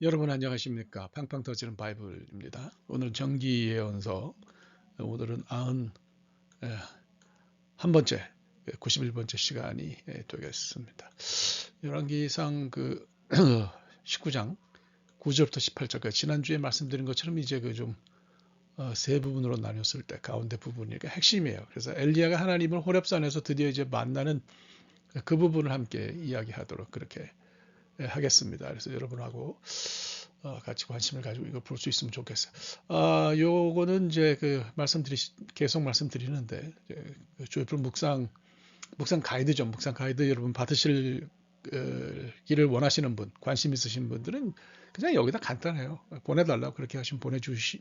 여러분 안녕하십니까? 팡팡 터지는 바이블입니다. 오늘 정기 예언서, 오늘은 91번째, 91번째 시간이 되겠습니다. 열왕기상 19장 9절부터 18절까지 지난주에 말씀드린 것처럼 이제 세 부분으로 나눴을 때 가운데 부분이 핵심이에요. 그래서 엘리야가 하나님을 호렙산에서 드디어 이제 만나는 그 부분을 함께 이야기하도록 그렇게 하겠습니다. 그래서 여러분하고 같이 관심을 가지고 이거 볼 수 있으면 좋겠어요. 요거는 이제 계속 말씀드리는데, 조이풀 묵상 가이드죠. 묵상 가이드 여러분 받으실 기를 원하시는 분, 관심 있으신 분들은 그냥 여기다 간단해요. 보내달라고 그렇게 하시면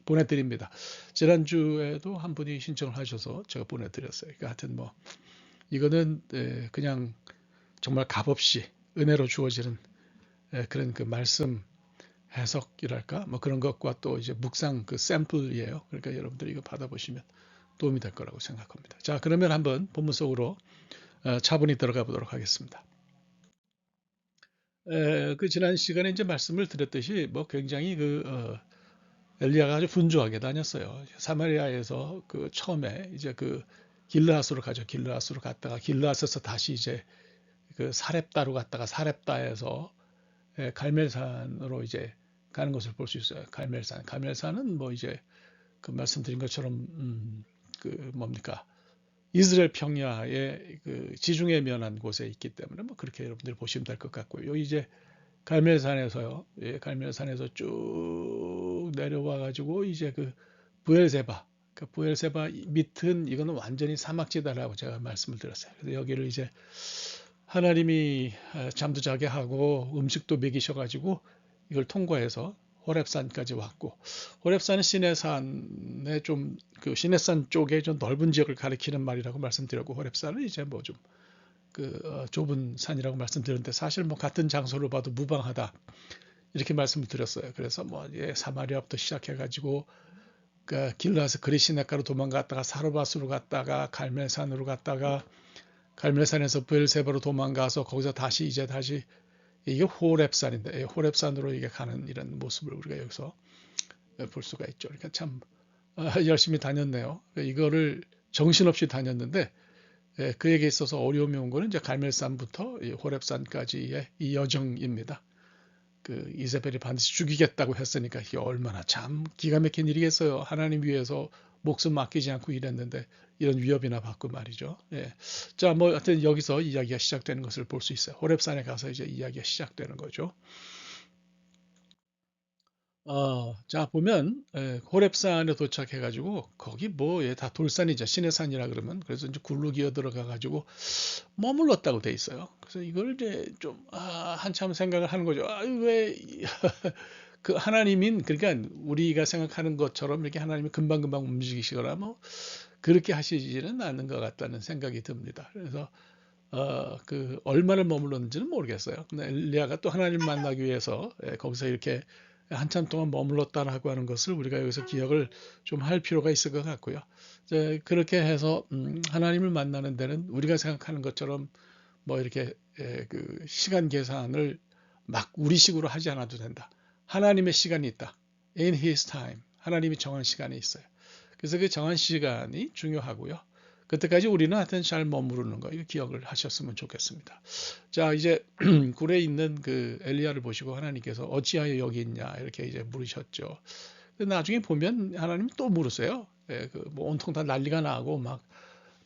보내드립니다. 지난주에도 한 분이 신청을 하셔서 제가 보내드렸어요. 그러니까 하여튼 이거는 그냥 정말 값없이 은혜로 주어지는 그런 그 말씀 해석이랄까 뭐 그런 것과 또 이제 묵상 그 샘플이에요. 그러니까 여러분들이 이거 받아보시면 도움이 될 거라고 생각합니다. 자, 그러면 한번 본문 속으로 차분히 들어가 보도록 하겠습니다. 그 지난 시간에 이제 말씀을 드렸듯이 뭐 굉장히 엘리야가 아주 분주하게 다녔어요. 사마리아에서 그 처음에 이제 길르앗으로 가죠. 길르앗으로 갔다가 길르앗에서 다시 이제 그 사렙다로 갔다가 사렙다에서 갈멜산으로 이제 가는 것을 볼 수 있어요. 갈멜산. 갈멜산은 뭐 이제 그 말씀드린 것처럼 그 뭡니까? 이스라엘 평야의 그 지중해 면한 곳에 있기 때문에 뭐 그렇게 여러분들이 보시면 될 것 같고요. 여기 이제 갈멜산에서요. 예, 갈멜산에서 쭉 내려와 가지고 이제 부엘세바. 그 부엘세바 밑은 이거는 완전히 사막지대라고 제가 말씀을 드렸어요. 그래서 여기를 이제 하나님이 잠도 자게 하고 음식도 먹이셔가지고 이걸 통과해서 호렙산까지 왔고, 호렙산은 시내산의 시내산 쪽에 좀 넓은 지역을 가리키는 말이라고 말씀드렸고, 호렙산은 이제 좁은 산이라고 말씀드렸는데 사실 뭐 같은 장소로 봐도 무방하다 이렇게 말씀을 드렸어요. 그래서 사마리아부터 시작해가지고 길라스 그리시네가로 도망갔다가 사르밧으로 갔다가 갈멜산으로 갔다가 갈멜산에서 브엘세바로 도망가서 거기서 다시 이게 호렙산인데 호렙산으로 이게 가는 이런 모습을 우리가 여기서 볼 수가 있죠. 그러니까 참 열심히 다녔네요. 이거를 정신없이 다녔는데 그에게 있어서 어려움이 온 거는 이제 갈멜산부터 호렙산까지의 이 여정입니다. 이세벨이 반드시 죽이겠다고 했으니까 이게 얼마나 참 기가 막힌 일이겠어요. 하나님 위해서 목숨 맡기지 않고 일했는데 이런 위협이나 받고 말이죠. 예. 자, 하여튼 여기서 이야기가 시작되는 것을 볼 수 있어요. 호렙산에 가서 이제 이야기가 시작되는 거죠. 자, 보면 호렙산에 도착해가지고 거기 다 돌산이죠. 시내산이라 그러면 그래서 이제 굴로 기어 들어가가지고 머물렀다고 돼 있어요. 그래서 이걸 이제 한참 생각을 하는 거죠. 왜 그 하나님인 그러니까 우리가 생각하는 것처럼 이렇게 하나님이 금방금방 움직이시거나 뭐 그렇게 하시지는 않는 것 같다는 생각이 듭니다. 그래서 얼마를 머물렀는지는 모르겠어요. 근데 엘리야가 또 하나님 만나기 위해서 거기서 이렇게 한참 동안 머물렀다라고 하는 것을 우리가 여기서 기억을 좀 할 필요가 있을 것 같고요. 이제 그렇게 해서 하나님을 만나는 데는 우리가 생각하는 것처럼 뭐 이렇게 시간 계산을 막 우리식으로 하지 않아도 된다. 하나님의 시간이 있다. In His time. 하나님이 정한 시간이 있어요. 그래서 그 정한 시간이 중요하고요. 그때까지 우리는 하여튼 잘 머무르는 거, 이거 기억을 하셨으면 좋겠습니다. 자, 이제 굴에 있는 그 엘리야를 보시고 하나님께서 어찌하여 여기 있냐, 이렇게 이제 물으셨죠. 나중에 보면 하나님 또 물으세요. 뭐 온통 다 난리가 나고 막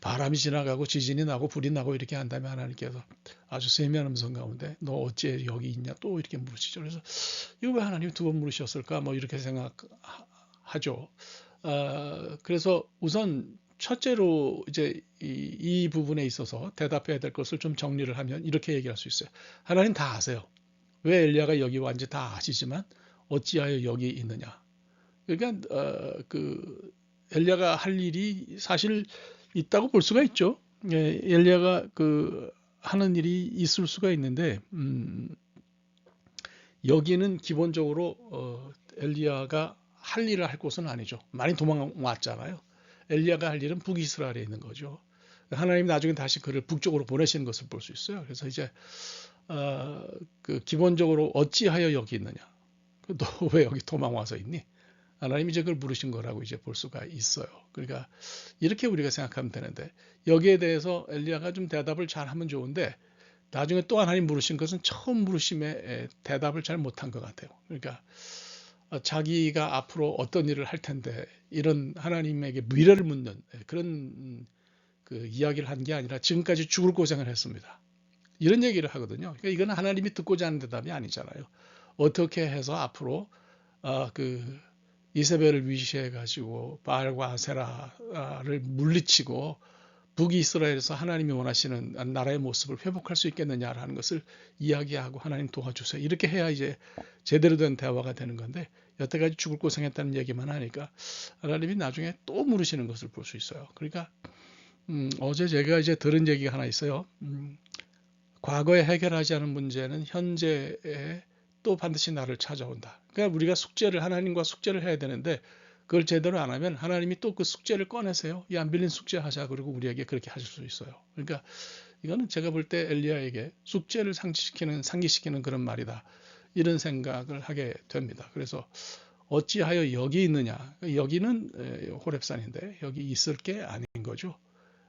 바람이 지나가고 지진이 나고 불이 나고 이렇게 한 다음에 하나님께서 아주 세미한 음성 가운데 너 어찌 여기 있냐 또 이렇게 물으시죠. 그래서 이거 왜 하나님 두 번 물으셨을까 뭐 이렇게 생각하죠. 그래서 우선 첫째로 이제 이 부분에 있어서 대답해야 될 것을 좀 정리를 하면 이렇게 얘기할 수 있어요. 하나님 다 아세요. 왜 엘리야가 여기 왔는지 다 아시지만 어찌하여 여기 있느냐. 그러니까 엘리야가 할 일이 사실 있다고 볼 수가 있죠. 예, 엘리야가 하는 일이 있을 수가 있는데 여기는 기본적으로 엘리야가 할 일을 할 곳은 아니죠. 많이 도망왔잖아요. 엘리야가 할 일은 북이스라엘에 있는 거죠. 하나님 나중에 다시 그를 북쪽으로 보내시는 것을 볼 수 있어요. 그래서 이제 기본적으로 어찌하여 여기 있느냐. 너 왜 여기 도망 와서 있니? 하나님이 이제 그걸 물으신 거라고 이제 볼 수가 있어요. 그러니까 이렇게 우리가 생각하면 되는데 여기에 대해서 엘리야가 좀 대답을 잘 하면 좋은데 나중에 또 하나님 물으신 것은 처음 물으심에 대답을 잘 못한 것 같아요. 그러니까 자기가 앞으로 어떤 일을 할 텐데 이런 하나님에게 미래를 묻는 그런 그 이야기를 한 게 아니라 지금까지 죽을 고생을 했습니다. 이런 얘기를 하거든요. 그러니까 이건 하나님이 듣고자 하는 대답이 아니잖아요. 어떻게 해서 앞으로 그 이세벨을 위시해 가지고 바알과 아세라를 물리치고 북이스라엘에서 하나님이 원하시는 나라의 모습을 회복할 수 있겠느냐라는 것을 이야기하고 하나님 도와주세요. 이렇게 해야 이제 제대로 된 대화가 되는 건데 여태까지 죽을 고생했다는 얘기만 하니까 하나님이 나중에 또 물으시는 것을 볼 수 있어요. 그러니까 어제 제가 이제 들은 얘기가 하나 있어요. 과거에 해결하지 않은 문제는 현재에 또 반드시 나를 찾아온다. 그러니까 우리가 숙제를 하나님과 숙제를 해야 되는데 그걸 제대로 안 하면 하나님이 또 그 숙제를 꺼내세요. 이 안 빌린 숙제 하자. 그리고 우리에게 그렇게 하실 수 있어요. 그러니까 이거는 제가 볼 때 엘리야에게 숙제를 상기시키는 그런 말이다. 이런 생각을 하게 됩니다. 그래서 어찌하여 여기 있느냐. 여기는 호렙산인데 여기 있을 게 아닌 거죠.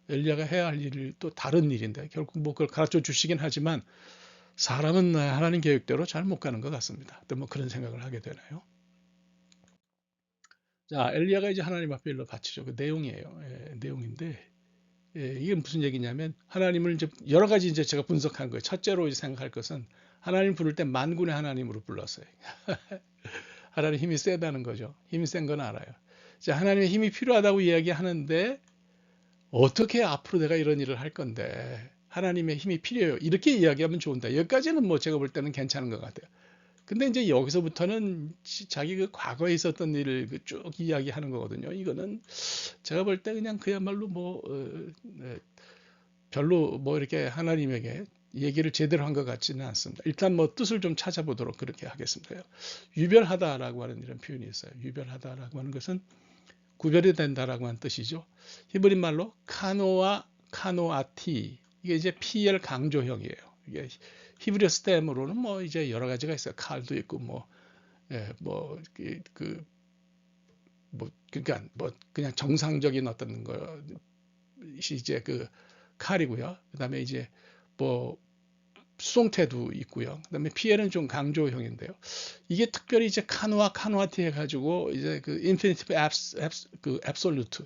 엘리야가 해야 할 일이 또 다른 일인데 결국 뭐 그걸 가르쳐 주시긴 하지만 사람은 하나님 계획대로 잘 못 가는 것 같습니다. 또 뭐 그런 생각을 하게 되나요? 자, 엘리야가 이제 하나님 앞에 일러 바치죠. 그 내용이에요. 내용인데 이게 무슨 얘기냐면 하나님을 이제 여러 가지 이제 제가 분석한 거예요. 첫째로 이제 생각할 것은 하나님 부를 때 만군의 하나님으로 불렀어요. 하나님 힘이 세다는 거죠. 힘이 센 건 알아요. 자, 하나님의 힘이 필요하다고 이야기하는데 어떻게 앞으로 내가 이런 일을 할 건데 하나님의 힘이 필요해요. 이렇게 이야기하면 좋은데 여기까지는 뭐 제가 볼 때는 괜찮은 것 같아요. 근데 이제 여기서부터는 자기 그 과거에 있었던 일을 쭉 이야기하는 거거든요. 이거는 제가 볼 때 그냥 그야말로 뭐 별로 뭐 이렇게 하나님에게 얘기를 제대로 한 것 같지는 않습니다. 일단 뭐 뜻을 좀 찾아보도록 그렇게 하겠습니다. 유별하다라고 하는 이런 표현이 있어요. 유별하다라고 하는 것은 구별이 된다라고 하는 뜻이죠. 히브리 말로 카노와 카노아티 이게 이제 PL 강조형이에요. 이게 히브리어 스템으로는 뭐 이제 여러 가지가 있어요. 칼도 있고 뭐 예, 뭐 뭐 그러니까 뭐 그냥 정상적인 어떤 것이 이제 그 칼이고요. 그다음에 이제 뭐 수송태도 있고요. 그다음에 PL은 좀 강조형인데요. 이게 특별히 이제 카노와 카노아티 해가지고 이제 그 인피니티브 그 앱솔루트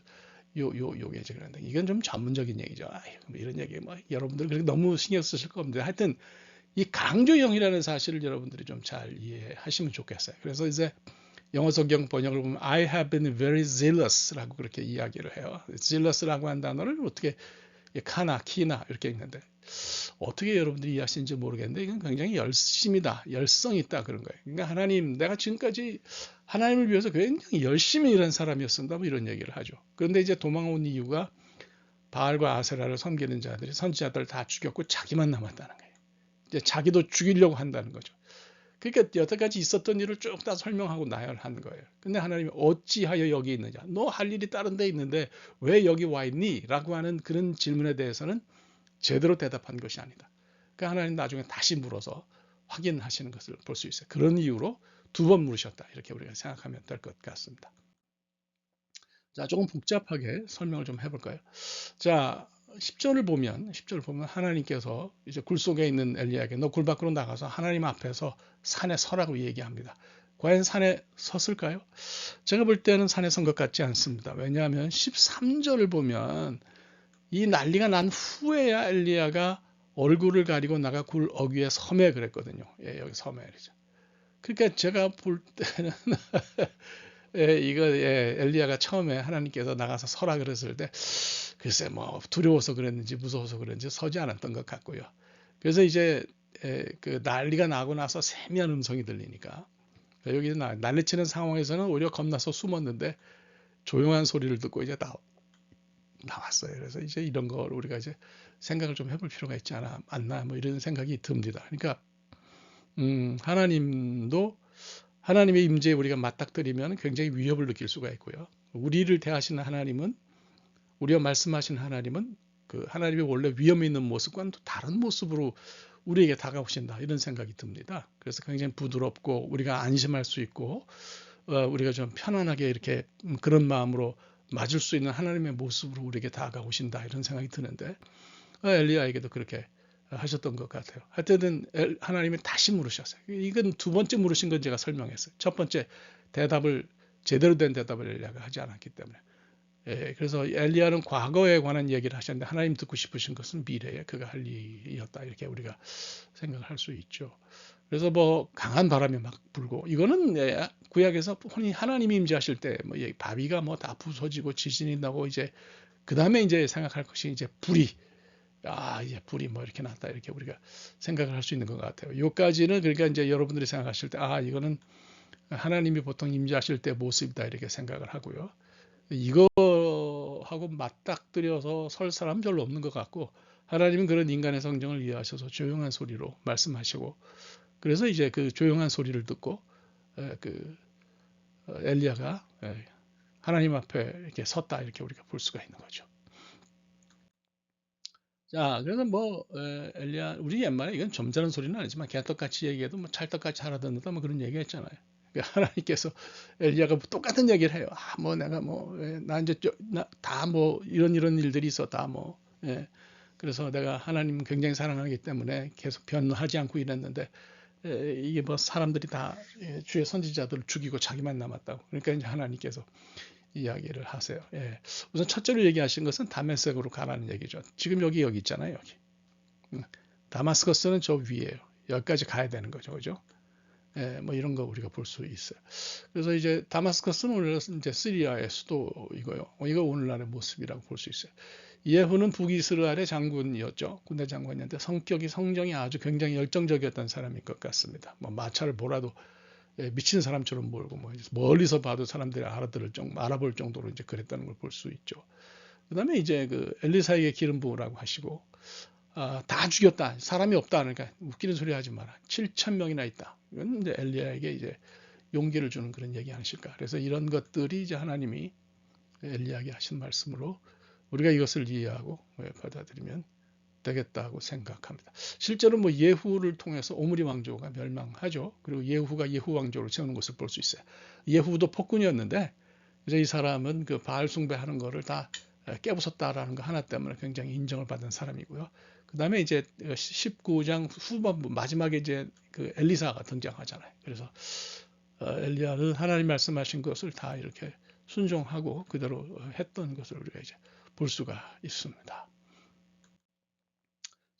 요게 이제 그런데 이건 좀 전문적인 얘기죠. 뭐 이런 얘기 뭐 여러분들 그렇게 너무 신경 쓰실 겁니다. 하여튼 이 강조형이라는 사실을 여러분들이 좀 잘 이해하시면 좋겠어요. 그래서 이제 영어 성경 번역을 보면 I have been very zealous라고 그렇게 이야기를 해요. zealous라고 한 단어를 어떻게 카나, 키나 이렇게 있는데 어떻게 여러분들이 이해하시는지 모르겠는데 이건 굉장히 열심이다, 열성이 있다 그런 거예요. 그러니까 하나님, 내가 지금까지 하나님을 위해서 굉장히 열심히 일한 사람이었습니다. 뭐 이런 얘기를 하죠. 그런데 이제 도망온 이유가 바알과 아세라를 섬기는 자들이 선지자들 다 죽였고 자기만 남았다는 거예요. 이제 자기도 죽이려고 한다는 거죠. 그러니까 여태까지 있었던 일을 쭉 다 설명하고 나열한 거예요. 근데 하나님이 어찌하여 여기 있느냐? 너 할 일이 다른 데 있는데 왜 여기 와 있니? 라고 하는 그런 질문에 대해서는 제대로 대답한 것이 아니다. 그러니까 하나님 나중에 다시 물어서 확인하시는 것을 볼 수 있어요. 그런 이유로 두 번 물으셨다. 이렇게 우리가 생각하면 될 것 같습니다. 자, 조금 복잡하게 설명을 좀 해볼까요? 자, 10절을 보면 하나님께서 이제 굴 속에 있는 엘리야에게 너 굴 밖으로 나가서 하나님 앞에서 산에 서라고 얘기합니다. 과연 산에 섰을까요? 제가 볼 때는 산에 선 것 같지 않습니다. 왜냐하면 13절을 보면 이 난리가 난 후에야 엘리야가 얼굴을 가리고 나가 굴 어귀에 서매 그랬거든요. 예, 여기 서매 그러죠. 그러니까 제가 볼 때는 예, 이거 예, 엘리야가 처음에 하나님께서 나가서 서라 그랬을 때 글쎄 뭐 두려워서 그랬는지 무서워서 그랬는지 서지 않았던 것 같고요. 그래서 이제 그 난리가 나고 나서 세미한 음성이 들리니까 여기 난리치는 상황에서는 오히려 겁나서 숨었는데 조용한 소리를 듣고 이제 나왔어요. 그래서 이제 이런 걸 우리가 이제 생각을 좀 해볼 필요가 있지 않나 뭐 이런 생각이 듭니다. 그러니까 하나님도 하나님의 임재에 우리가 맞닥뜨리면 굉장히 위협을 느낄 수가 있고요. 우리를 대하시는 하나님은 우리가 말씀하신 하나님은 그 하나님의 원래 위험 있는 모습과는 또 다른 모습으로 우리에게 다가오신다 이런 생각이 듭니다. 그래서 굉장히 부드럽고 우리가 안심할 수 있고 우리가 좀 편안하게 이렇게 그런 마음으로 맞을 수 있는 하나님의 모습으로 우리에게 다가오신다 이런 생각이 드는데 엘리야에게도 그렇게 하셨던 것 같아요. 하여튼 하나님이 다시 물으셨어요. 이건 두 번째 물으신 건 제가 설명했어요. 첫 번째 대답을 제대로 된 대답을 엘리야가 하지 않았기 때문에. 그래서 엘리야는 과거에 관한 얘기를 하셨는데 하나님 듣고 싶으신 것은 미래에 그가 할 일이었다 이렇게 우리가 생각할 수 있죠. 그래서 뭐 강한 바람이 막 불고 이거는 구약에서 흔히 하나님이 임재하실 때뭐 바위가 뭐 다 부서지고 지진이 나고 이제 그 다음에 이제 생각할 것이 이제 불이 이제 불이 뭐 이렇게 났다 이렇게 우리가 생각을 할 수 있는 것 같아요. 요까지는 그러니까 이제 여러분들이 생각하실 때 이거는 하나님이 보통 임재하실 때 모습이다 이렇게 생각을 하고요. 이거하고 맞닥뜨려서 설 사람 별로 없는 것 같고 하나님은 그런 인간의 성정을 이해하셔서 조용한 소리로 말씀하시고 그래서 이제 그 조용한 소리를 듣고 그 엘리야가 하나님 앞에 이렇게 섰다 이렇게 우리가 볼 수가 있는 거죠. 자, 그래서 뭐 엘리야 우리 옛말에 이건 점잖은 소리는 아니지만 개떡같이 얘기해도 뭐 찰떡같이 알아듣는다 뭐 그런 얘기했잖아요. 그러니까 하나님께서 엘리야가 똑같은 얘기를 해요. 뭐 내가 나 이제 다 뭐 이런 일들이 있었다 뭐. 그래서 내가 하나님 굉장히 사랑하기 때문에 계속 변하지 않고 이랬는데 이게 뭐 사람들이 다 주의 선지자들을 죽이고 자기만 남았다고. 그러니까 이제 하나님께서 이야기를 하세요. 우선 첫째로 얘기하신 것은 다메섹으로 가라는 얘기죠. 지금 여기 있잖아요. 여기. 다마스커스는 저 위에요. 여기까지 가야 되는 거죠. 그죠? 뭐 이런 거 우리가 볼 수 있어요. 그래서 이제 다마스커스는 오늘 이제 시리아의 수도이고요. 이거 오늘날의 모습이라고 볼 수 있어요. 예후는 북이스라엘의 장군이었죠. 군대 장관이었는데 성정이 아주 굉장히 열정적이었던 사람일 것 같습니다. 뭐 마차를 몰아도 미친 사람처럼 몰고 뭐 멀리서 봐도 사람들이 알아볼 정도로 이제 그랬다는 걸 볼 수 있죠. 그다음에 이제 그 엘리사에게 기름 부으라고 하시고 다 죽였다. 사람이 없다. 그러니까 웃기는 소리 하지 마라. 7천 명이나 있다. 이건 이제 엘리야에게 이제 용기를 주는 그런 얘기 아니실까. 그래서 이런 것들이 이제 하나님이 엘리야에게 하신 말씀으로 우리가 이것을 이해하고 받아들이면 되겠다고 생각합니다. 실제로 뭐 예후를 통해서 오므리 왕조가 멸망하죠. 그리고 예후가 예후 왕조를 세우는 것을 볼 수 있어요. 예후도 폭군이었는데 이제 이 사람은 그 바알 숭배하는 거를 다 깨부쉈다라는 거 하나 때문에 굉장히 인정을 받은 사람이고요. 그 다음에 이제 19장 후반부 마지막에 이제 그 엘리사가 등장하잖아요. 그래서 엘리야는 하나님 말씀하신 것을 다 이렇게 순종하고 그대로 했던 것을 우리가 이제 볼 수가 있습니다.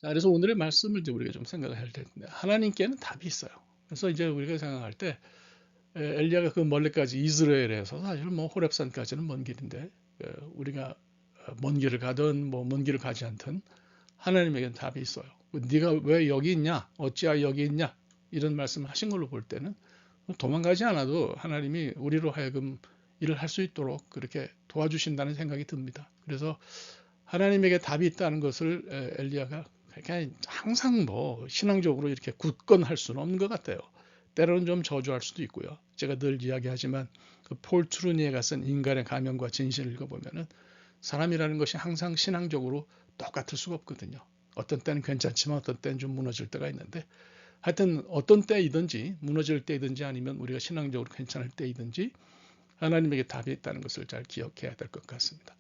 자, 그래서 오늘의 말씀을 이제 우리가 좀 생각을 할 텐데 하나님께는 답이 있어요. 그래서 이제 우리가 생각할 때 엘리야가 그 멀리까지 이스라엘에서 사실 뭐 호렙산까지는 먼 길인데 우리가 먼 길을 가든 뭐 먼 길을 가지 않든 하나님에게는 답이 있어요. 네가 왜 여기 있냐? 어찌하여 여기 있냐? 이런 말씀을 하신 걸로 볼 때는 도망가지 않아도 하나님이 우리로 하여금 일을 할 수 있도록 그렇게 도와주신다는 생각이 듭니다. 그래서 하나님에게 답이 있다는 것을 엘리야가 그러니까 항상 뭐 신앙적으로 이렇게 굳건할 수는 없는 것 같아요. 때로는 좀 저주할 수도 있고요. 제가 늘 이야기하지만 그 폴 트루니에가 쓴 인간의 가면과 진실을 읽어보면은 사람이라는 것이 항상 신앙적으로 똑같을 수가 없거든요. 어떤 때는 괜찮지만 어떤 때는 좀 무너질 때가 있는데 하여튼 어떤 때이든지 무너질 때이든지 아니면 우리가 신앙적으로 괜찮을 때이든지 하나님에게 답이 있다는 것을 잘 기억해야 될 것 같습니다.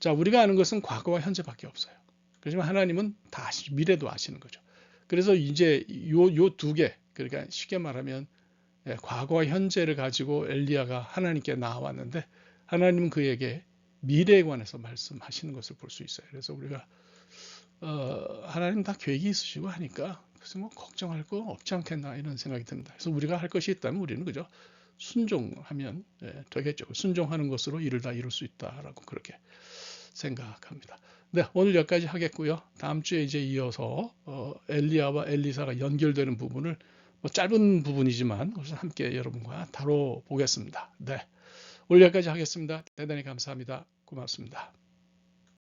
자, 우리가 아는 것은 과거와 현재밖에 없어요. 그렇지만 하나님은 다 미래도 아시는 거죠. 그래서 이제 요 두 개, 그러니까 쉽게 말하면 과거와 현재를 가지고 엘리야가 하나님께 나왔는데 하나님은 그에게 미래에 관해서 말씀하시는 것을 볼 수 있어요. 그래서 우리가 하나님 다 계획이 있으시고 하니까 그래서 뭐 걱정할 거 없지 않겠나 이런 생각이 듭니다. 그래서 우리가 할 것이 있다면 우리는 그죠 순종하면 되겠죠. 순종하는 것으로 일을 다 이룰 수 있다라고 그렇게 생각합니다. 네, 오늘 여기까지 하겠고요. 다음 주에 이제 이어서 엘리야와 엘리사가 연결되는 부분을 뭐 짧은 부분이지만 함께 여러분과 다뤄보겠습니다. 네, 오늘 여기까지 하겠습니다. 대단히 감사합니다. 고맙습니다.